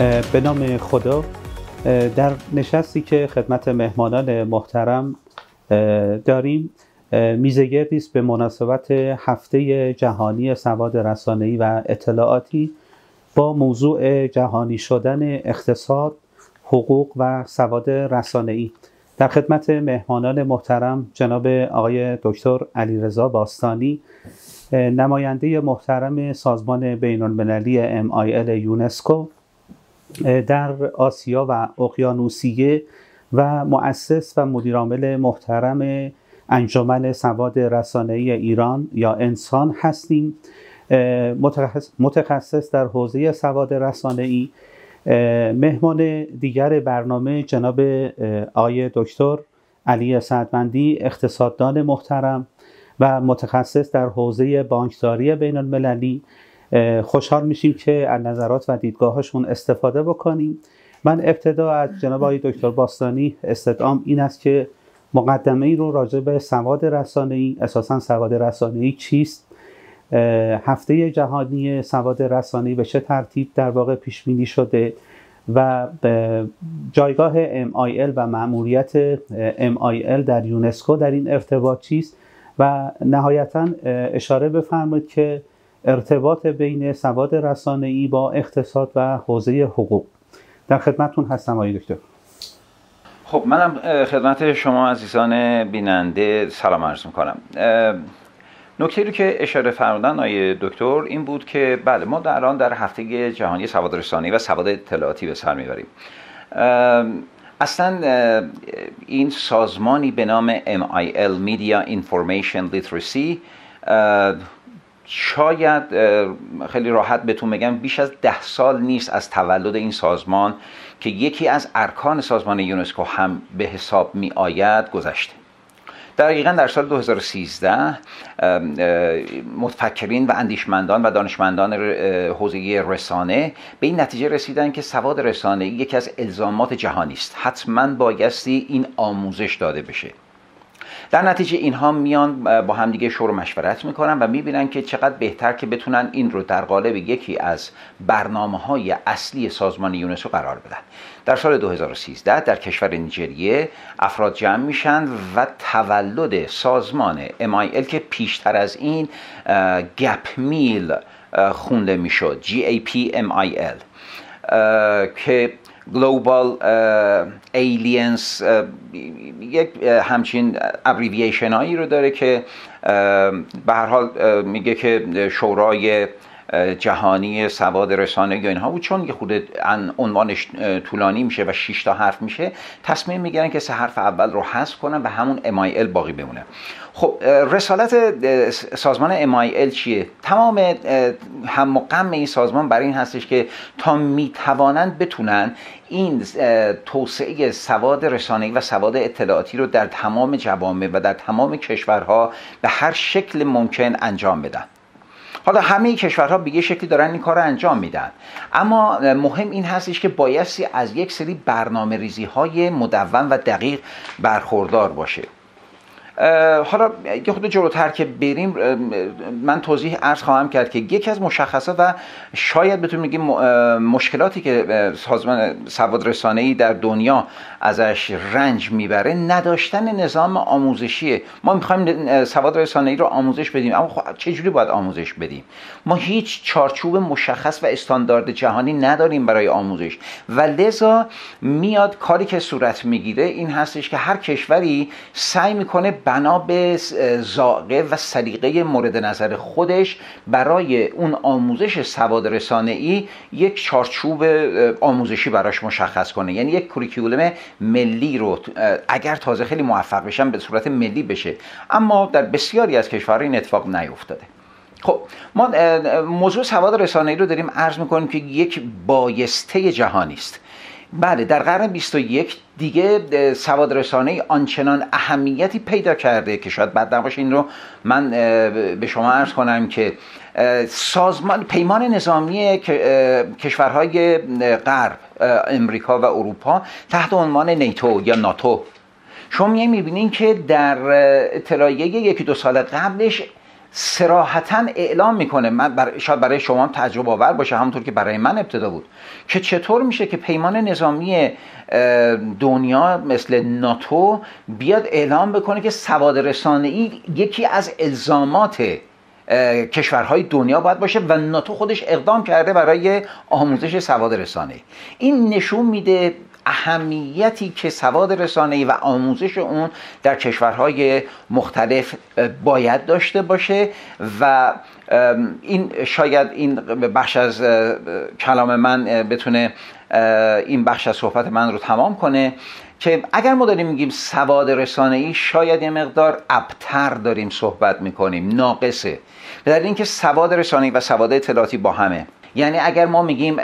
به نام خدا. در نشستی که خدمت مهمانان محترم داریم، میزگردی است به مناسبت هفته جهانی سواد رسانه‌ای و اطلاعاتی با موضوع جهانی شدن اقتصاد، حقوق و سواد رسانه‌ای. در خدمت مهمانان محترم جناب آقای دکتر علیرضا باستانی، نماینده محترم سازمان بین‌المللی MIL یونسکو در آسیا و اقیانوسیه و مؤسس و مدیرعامل محترم انجمن سواد رسانه‌ای ایران یا انسان هستیم. متخصص در حوزه سواد رسانه‌ای. مهمان دیگر برنامه جناب آقای دکتر علی سعدمندی، اقتصاددان محترم و متخصص در حوزه بانکداری بین‌المللی. خوشحال میشیم که از نظرات و دیدگاهشون استفاده بکنیم. من ابتدا از جناب آقای دکتر باستانی استدعام این است که مقدمه ای رو راجع به سواد رسانه‌ای، اساساً سواد رسانه‌ای چیست، هفته جهانی سواد رسانه‌ای به چه ترتیب در واقع پیش بینی شده و جایگاه MIL و مأموریت MIL در یونسکو در این ارتباط چیست و نهایتاً اشاره بفرمایید که ارتباط بین سواد رسانه‌ای با اقتصاد و حوزه حقوق. در خدمتتون هستم آقای دکتر. خب منم خدمت شما عزیزان بیننده سلام عرض میکنم. نکته رو که اشاره فرمودن آقای دکتر این بود که بله ما الان در هفته جهانی سواد رسانه‌ای و سواد اطلاعاتی به سر میبریم. اصلا این سازمانی به نام MIL Media Information Literacy شاید خیلی راحت بهتون بگم بیش از 10 سال نیست از تولد این سازمان که یکی از ارکان سازمان یونسکو هم به حساب می آید گذشته. دقیقاً در سال 2013 متفکرین و اندیشمندان و دانشمندان حوزه رسانه به این نتیجه رسیدن که سواد رسانه‌ای یکی از الزامات جهانی است. حتماً بایستی این آموزش داده بشه. در نتیجه اینها میان با همدیگه شور و مشورت میکنن و میبینن که چقدر بهتر که بتونن این رو در قالب یکی از برنامه‌های اصلی سازمان یونسکو قرار بدن. در سال 2013 در کشور نیجریه افراد جمع میشن و تولد سازمان MIL که پیشتر از این گپ میل خونده میشد، GAP-MIL، که Global Alliance یک همچین ابریویشن هایی رو داره که به هر حال میگه که شورای جهانی سواد رسانه یا اینها بود. چون یه خود عنوانش طولانی میشه و 6 تا حرف میشه، تصمیم میگیرن که 3 حرف اول رو حذف کنن و همون MIL باقی بمونه. خب رسالت سازمان MIL چیه؟ تمام هم و غم این سازمان برای این هستش که تا میتوانند بتونن این توسعه سواد رسانه‌ای و سواد اطلاعاتی رو در تمام جوامع و در تمام کشورها به هر شکل ممکن انجام بدن. حالا همه کشورها به یه شکلی دارن این کار رو انجام میدن، اما مهم این هستش که بایستی از یک سری برنامه ریزی های مدون و دقیق برخوردار باشه. حالا یه خود جلوتر که بریم من توضیح عرض خواهم کرد که یکی از مشخصات و شاید بتونیم بگیم مشکلاتی که سازمان سواد رسانه‌ای در دنیا ازش رنج میبره نداشتن نظام آموزشیه. ما میخوایم سواد رسانه‌ای رو آموزش بدیم، اما خب چجوری باید آموزش بدیم؟ ما هیچ چارچوب مشخص و استاندارد جهانی نداریم برای آموزش و لذا میاد کاری که صورت میگیره این هستش که هر کشوری سعی میکنه بنا به ذائقه و سلیقه مورد نظر خودش برای اون آموزش سواد رسانه‌ای یک چارچوب آموزشی براش مشخص کنه. یعنی یک کوریکولوم ملی رو اگر تازه خیلی موفق بشن به صورت ملی بشه، اما در بسیاری از کشورها این اتفاق نیفتاده. خب ما موضوع سواد رسانه‌ای رو داریم عرض می‌کنیم که یک بایسته جهانی است. بله در قرن 21 دیگه سواد رسانه‌ای آنچنان اهمیتی پیدا کرده که شاید بد نباشه این رو من به شما عرض کنم که سازمان پیمان نظامی کشورهای غرب، امریکا و اروپا تحت عنوان نیتو یا ناتو، شما میبینین که در اطلاعیه 1-2 سال قبلش صراحتاً اعلام میکنه، شاید برای شما هم تجربه آور باشه همونطور که برای من ابتدا بود، که چطور میشه که پیمان نظامی دنیا مثل ناتو بیاد اعلام بکنه که سواد رسانه‌ای یکی از الزامات کشورهای دنیا باید باشه و ناتو خودش اقدام کرده برای آموزش سواد رسانه‌ای. این نشون میده اهمیتی که سواد رسانه‌ای و آموزش اون در کشورهای مختلف باید داشته باشه و این شاید این بخش از کلام من بتونه این بخش از صحبت من رو تمام کنه که اگر ما داریم میگیم سواد رسانه‌ای شاید یه مقدار ابتر داریم صحبت میکنیم، ناقصه، به دلیل اینکه سواد رسانه‌ای و سواد اطلاعاتی با همه. یعنی اگر ما میگیم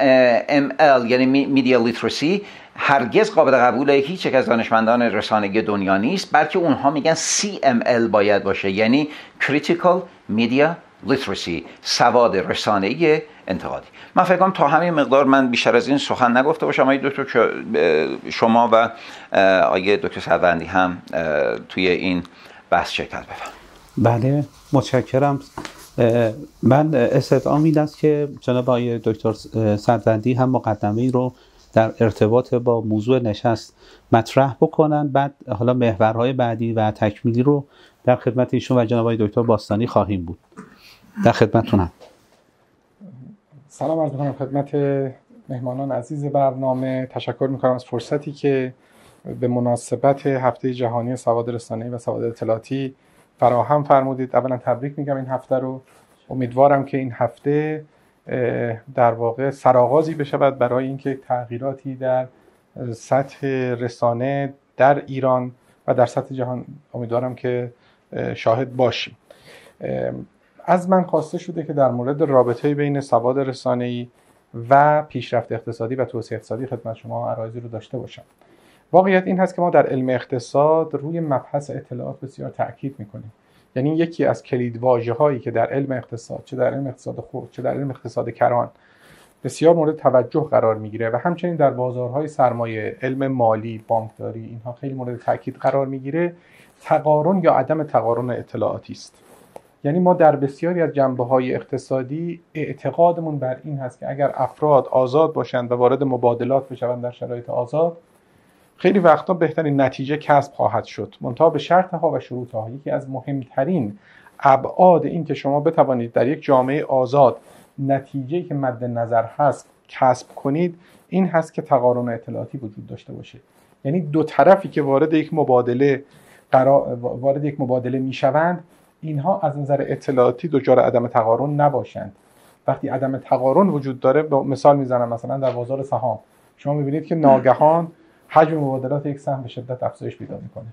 ML یعنی میدیا لیترسی، هرگز قابل قبول هیچ یک از دانشمندان رسانه‌ای دنیا نیست، بلکه اونها میگن CML باید باشه، یعنی Critical Media Literacy، سواد رسانه‌ای انتقادی. من فکر کنم تا همین مقدار من بیشتر از این سخن نگفته باشم. آقای دکتر شما و آقای دکتر سعدوندی هم توی این بحث شرکت بفرمایید. بله متشکرم. من استدعام این است که جناب آقای دکتر سعدوندی هم مقدمه‌ای رو در ارتباط با موضوع نشست مطرح بکنن، بعد حالا محورهای بعدی و تکمیلی رو در خدمت ایشون و جناب آقای دکتر باستانی خواهیم بود. در خدمتتونم. سلام عرض می‌کنم خدمت مهمانان عزیز برنامه. تشکر می‌کنم از فرصتی که به مناسبت هفته جهانی سواد رسانه‌ای و سواد اطلاعاتی فراهم فرمودید. اولا تبریک میگم این هفته رو. امیدوارم که این هفته در واقع سرآغازی بشود برای اینکه تغییراتی در سطح رسانه در ایران و در سطح جهان امیدوارم که شاهد باشیم. از من خواسته شده که در مورد رابطه بین سواد رسانه‌ای و پیشرفت اقتصادی و توسعه اقتصادی خدمت شما عرایضی رو داشته باشم. واقعیت این هست که ما در علم اقتصاد روی مبحث اطلاعات بسیار تأکید میکنیم. یعنی یکی از کلیدواژه‌هایی که در علم اقتصاد، چه در علم اقتصاد خرد چه در علم اقتصاد کران، بسیار مورد توجه قرار میگیره و همچنین در بازارهای سرمایه، علم مالی، بانکداری، اینها خیلی مورد تأکید قرار میگیره، تقارن یا عدم تقارن اطلاعاتی است. یعنی ما در بسیاری از جنبه‌های اقتصادی اعتقادمون بر این هست که اگر افراد آزاد باشند و وارد مبادلات بشوند در شرایط آزاد، خیلی وقتا بهترین نتیجه کسب خواهد شد، منتها به شرطها و شروطها. یکی از مهمترین ابعاد این که شما بتوانید در یک جامعه آزاد نتیجه‌ای که مد نظر هست کسب کنید این هست که تقارن اطلاعاتی وجود داشته باشه. یعنی دو طرفی که وارد یک مبادله میشوند اینها از نظر اطلاعاتی دچار عدم تقارن نباشند. وقتی عدم تقارن وجود داره، مثال میزنم، مثلا در بازار سهام شما میبینید که ناگهان حجم مبادلات یک سهم به شدت افزایش پیدا میکنه.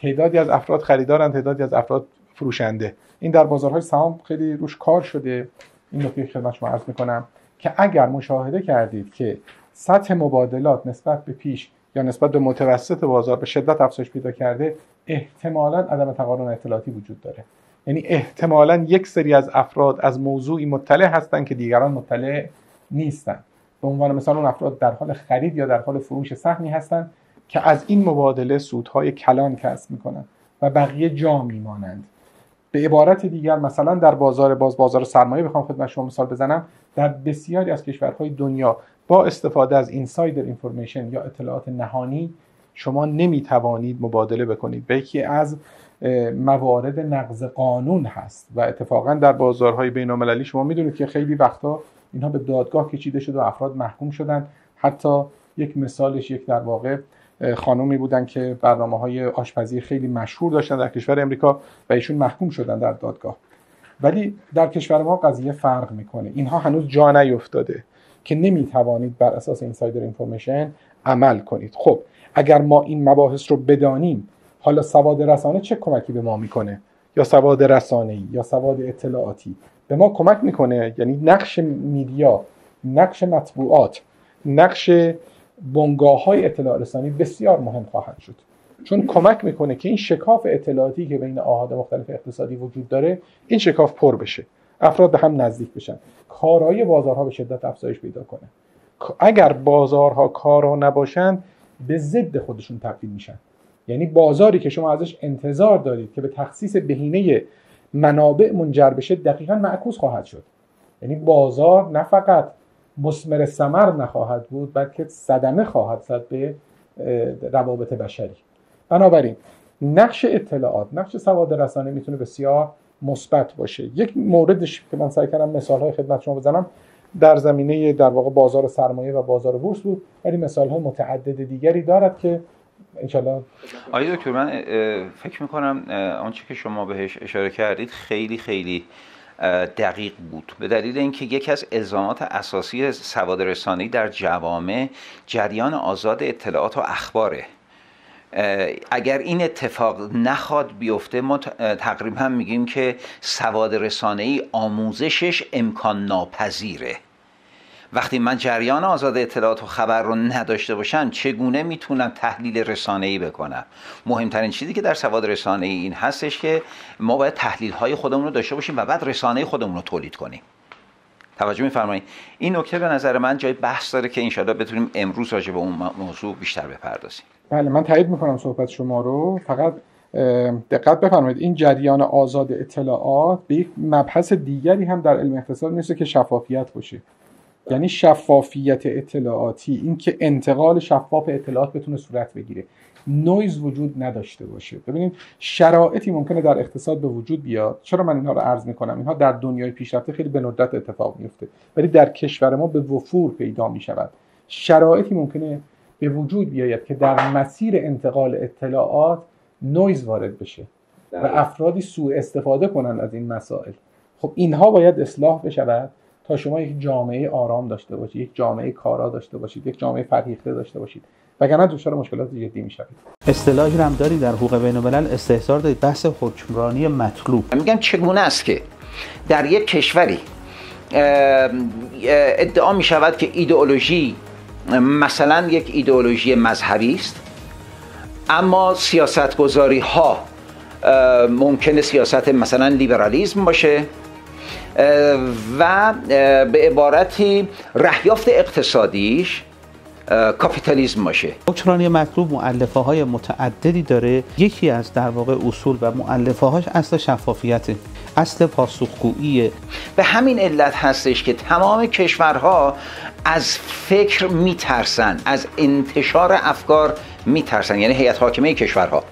تعدادی از افراد خریدارن، تعدادی از افراد فروشنده. این در بازارهای سهام خیلی روش کار شده. این نکته خدمت شما عرض میکنم که اگر مشاهده کردید که سطح مبادلات نسبت به پیش یا نسبت به متوسط بازار به شدت افزایش پیدا کرده، احتمالاً عدم تقارن اطلاعاتی وجود داره. یعنی احتمالاً یک سری از افراد از موضوعی مطلع هستند که دیگران مطلع نیستند. به عنوان مثال اون افراد در حال خرید یا در حال فروش سهمی هستند که از این مبادله سودهای کلان کسب میکنند و بقیه جا میمانند. به عبارت دیگر مثلا در بازار سرمایه بخوام خدمت شما مثال بزنم، در بسیاری از کشورهای دنیا با استفاده از اینسایدر اینفورمیشن یا اطلاعات نهانی شما نمیتوانید مبادله بکنید. به یکی از موارد نقض قانون هست و اتفاقا در بازارهای بین‌المللی شما میدونید که خیلی وقتا اینها به دادگاه کشیده شده و افراد محکوم شدن. حتی یک مثالش یک در واقع خانومی بودن که برنامه‌های آشپزی خیلی مشهور داشتن در کشور امریکا و ایشون محکوم شدن در دادگاه. ولی در کشور ما قضیه فرق میکنه. اینها هنوز جا نیفتاده که نمیتوانید بر اساس اینسایدر اینفورمیشن عمل کنید. خب اگر ما این مباحث رو بدانیم، حالا سواد رسانه چه کمکی به ما میکنه؟ یا سواد رسانه‌ای یا سواد اطلاعاتی به ما کمک میکنه. یعنی نقش میدیا، نقش مطبوعات، نقش بنگاه‌های اطلاع رسانی بسیار مهم خواهد شد، چون کمک میکنه که این شکاف اطلاعاتی که بین آحاد مختلف اقتصادی وجود داره این شکاف پر بشه، افراد به هم نزدیک بشن، کارایی بازارها به شدت افزایش پیدا کنه. اگر بازارها کارا نباشن به ضد خودشون تبدیل میشن. یعنی بازاری که شما ازش انتظار دارید که به تخصیص بهینه منابع منجر بشه دقیقاً معکوس خواهد شد. یعنی بازار نه فقط مثمر ثمر نخواهد بود، بلکه صدمه خواهد زد به روابط بشری. بنابراین نقش اطلاعات، نقش سواد رسانه میتونه بسیار مثبت باشه. یک موردش که من سعی کردم مثال‌های خدمت شما بزنم در زمینه در واقع بازار سرمایه و بازار بورس بود، ولی مثال‌های متعدد دیگری دارد که انشالله. آقای دکتر، من فکر میکنم آنچه که شما بهش اشاره کردید خیلی خیلی دقیق بود، به دلیل اینکه یکی از الزامات اساسی سواد رسانه‌ای در جوامع جریان آزاد اطلاعات و اخباره. اگر این اتفاق نخواد بیفته، ما تقریبا میگیم که سواد رسانه‌ای آموزشش امکان ناپذیره. وقتی من جریان آزاد اطلاعات و خبر رو نداشته باشم، چگونه میتونم تحلیل رسانه‌ای بکنم؟ مهمترین چیزی که در سواد رسانه‌ای این هستش که ما باید تحلیل‌های خودمون رو داشته باشیم و بعد رسانه خودمون رو تولید کنیم. توجه می‌فرمایید؟ این نکته به نظر من جای بحث داره که انشاءالله بتونیم امروز راجع به اون موضوع بیشتر بپردازیم. بله، من تایید می‌کنم صحبت شما رو. فقط دقت بفرمایید این جریان آزاد اطلاعات به یک مبحث دیگری هم در علم اقتصاد میشه که شفافیت باشه. یعنی شفافیت اطلاعاتی، این که انتقال شفاف اطلاعات بتونه صورت بگیره، نویز وجود نداشته باشه. ببینید شرایطی ممکنه در اقتصاد به وجود بیاد. چرا من اینها رو عرض میکنم؟ اینها در دنیای پیشرفته خیلی به ندرت اتفاق میفته، ولی در کشور ما به وفور پیدا میشود. شرایطی ممکنه به وجود بیاید که در مسیر انتقال اطلاعات نویز وارد بشه و افرادی سوء استفاده کنن از این مسائل. خب اینها باید اصلاح بشود تا شما یک جامعه آرام داشته باشید، یک جامعه کارا داشته باشید، یک جامعه فرهیخته داشته باشید، وگرنه دچار مشکلات جدی میشوید. اصطلاحی هم دارید در حقوق بین‌الملل استحضار دارید، بحث حکمرانی مطلوب. میگم چگونه است که در یک کشوری ادعا میشود که ایدئولوژی مثلا یک ایدئولوژی مذهبی است، اما سیاستگذاری ها ممکنه سیاست مثلا لیبرالیسم باشه و به عبارتی رهیافت اقتصادیش کاپیتالیسم باشه. حکمرانی مطلوب مؤلفه های متعددی داره. یکی از در واقع اصول و مؤلفه هاش اصل شفافیته، اصل پاسخگوییه. به همین علت هستش که تمام کشورها از فکر میترسن، از انتشار افکار میترسن، یعنی هیئت حاکمه کشورها